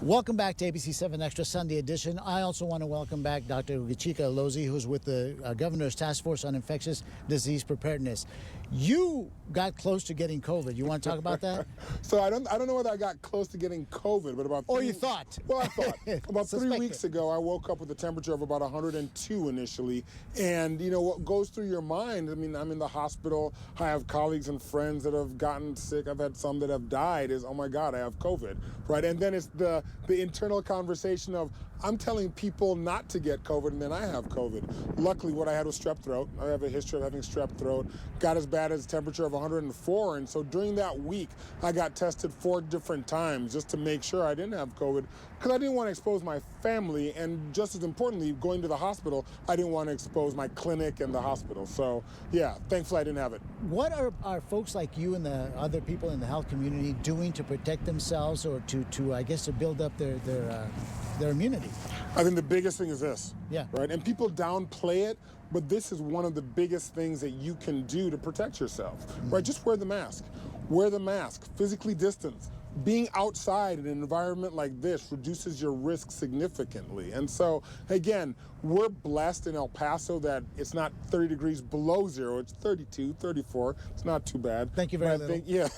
Welcome back to ABC-7 Extra Sunday Edition. I also want to welcome back Dr. Gichika Alozi, who's with the Governor's Task Force on Infectious Disease Preparedness. You got close to getting COVID. You want to talk about that? So I don't know whether I got close to getting COVID, but about you thought? Well, I thought. About 3 weeks ago, I woke up with a temperature of about 102 initially, and you know what goes through your mind? I mean, I'm in the hospital. I have colleagues and friends that have gotten sick. I've had some that have died. Is, oh my God, I have COVID, right? And then it's the internal conversation of, I'm telling people not to get COVID, and then I have COVID. Luckily, what I had was strep throat. I have a history of having strep throat. Got as bad as a temperature of 104, and so during that week, I got tested 4 different times just to make sure I didn't have COVID, because I didn't want to expose my family, and just as importantly, going to the hospital, I didn't want to expose my clinic and the hospital. So, yeah, thankfully I didn't have it. What are folks like you and the other people in the health community doing to protect themselves, or to I guess, to build up their immunity? I think the biggest thing is this. Yeah. Right? And people downplay it, but this is one of the biggest things that you can do to protect yourself. Right? Just wear the mask. Wear the mask. Physically distance. Being outside in an environment like this reduces your risk significantly. And so, again, we're blessed in El Paso that it's not 30 degrees below zero. It's 32, 34. It's not too bad. Thank you very much. Yeah.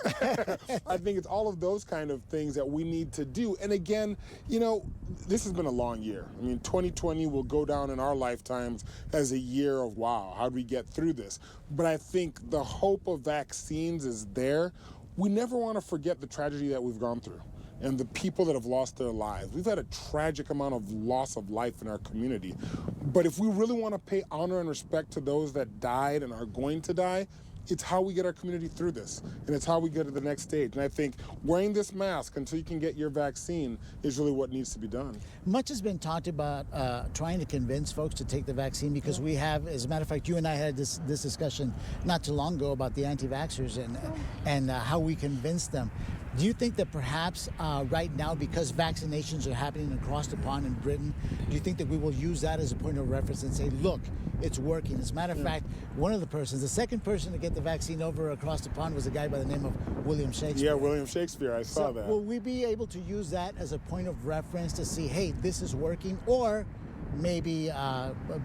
I think it's all of those kind of things that we need to do. And again, you know, this has been a long year. I mean, 2020 will go down in our lifetimes as a year of, wow, how do we get through this? But I think the hope of vaccines is there. We never want to forget the tragedy that we've gone through and the people that have lost their lives. We've had a tragic amount of loss of life in our community. But if we really want to pay honor and respect to those that died and are going to die, it's how we get our community through this, and it's how we get to the next stage. And I think wearing this mask until you can get your vaccine is really what needs to be done. Much has been talked about trying to convince folks to take the vaccine, because we have, as a matter of fact, you and I had this discussion not too long ago about the anti-vaxxers and how we convince them. Do you think that perhaps right now, because vaccinations are happening across the pond in Britain, do you think that we will use that as a point of reference and say, look, it's working? As a matter of fact, one of the persons, the second person to get the vaccine over across the pond was a guy by the name of William Shakespeare. Yeah, William Shakespeare, I saw that. Will we be able to use that as a point of reference to see, hey, this is working, or maybe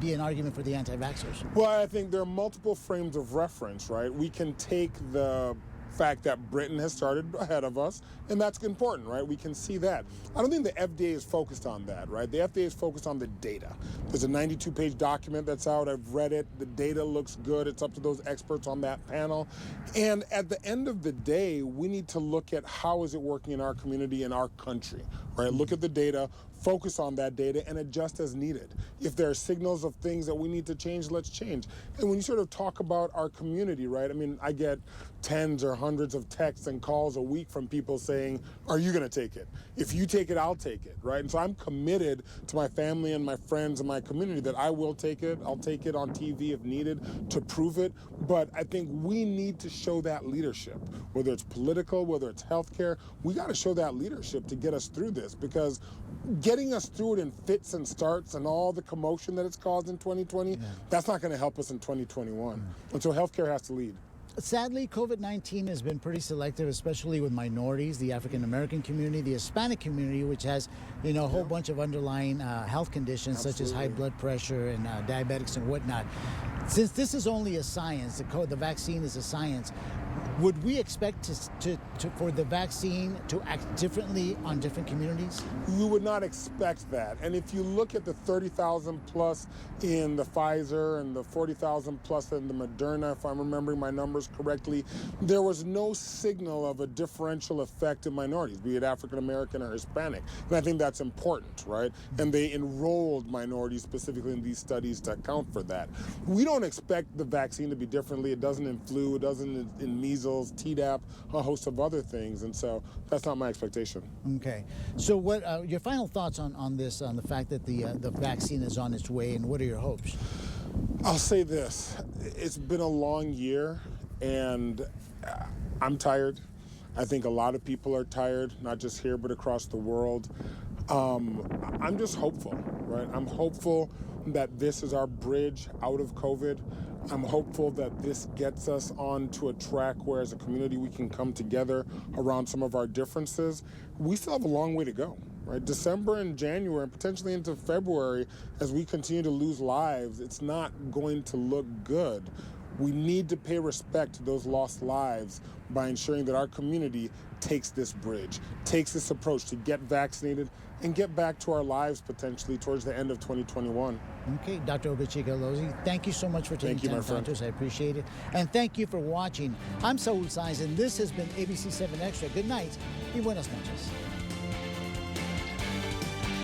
be an argument for the anti-vaxxers? Well, I think there are multiple frames of reference, right? We can take the fact that Britain has started ahead of us, and that's important, right? We can see that. I don't think the FDA is focused on that, right? The FDA is focused on the data. There's a 92-page document that's out. I've read it. The data looks good. It's up to those experts on that panel. And at the end of the day, we need to look at how is it working in our community, in our country, right? Look at the data, focus on that data, and adjust as needed. If there are signals of things that we need to change, let's change. And when you sort of talk about our community, right, I mean, I get tens or hundreds of texts and calls a week from people saying, are you going to take it? If you take it, I'll take it, right? And so I'm committed to my family and my friends and my community that I will take it. I'll take it on TV if needed to prove it. But I think we need to show that leadership, whether it's political, whether it's healthcare. We got to show that leadership to get us through this, because getting us through it in fits and starts and all the commotion that it's caused in 2020, that's not going to help us in 2021. And so healthcare has to lead. Sadly, COVID-19 has been pretty selective, especially with minorities, the African-American community, the Hispanic community, which has, you know, a whole bunch of underlying health conditions, such as high blood pressure and diabetics and whatnot. Since this is only a science, the vaccine is a science, would we expect for the vaccine to act differently on different communities? You would not expect that. And if you look at the 30,000 plus in the Pfizer and the 40,000 plus in the Moderna, if I'm remembering my numbers correctly, there was no signal of a differential effect in minorities, be it African American or Hispanic. And I think that's important, right? And they enrolled minorities specifically in these studies to account for that. We don't expect the vaccine to be differently. It doesn't in flu, it doesn't in measles, Tdap, a host of other things. And so that's not my expectation. Okay. So what your final thoughts on this, on the fact that the vaccine is on its way, and what are your hopes? I'll say this. It's been a long year, and I'm tired. I think a lot of people are tired, not just here, but across the world. I'm just hopeful, right? I'm hopeful that this is our bridge out of COVID. I'm hopeful that this gets us onto a track where as a community we can come together around some of our differences. We still have a long way to go. right? December and January, and potentially into February, as we continue to lose lives, it's not going to look good. We need to pay respect to those lost lives by ensuring that our community takes this bridge, takes this approach to get vaccinated and get back to our lives potentially towards the end of 2021. Okay, Dr. Obichika-Lozzi, thank you so much for taking time to talk to us. I appreciate it. And thank you for watching. I'm Saul Saenz, and this has been ABC-7 Extra. Good night y buenas noches.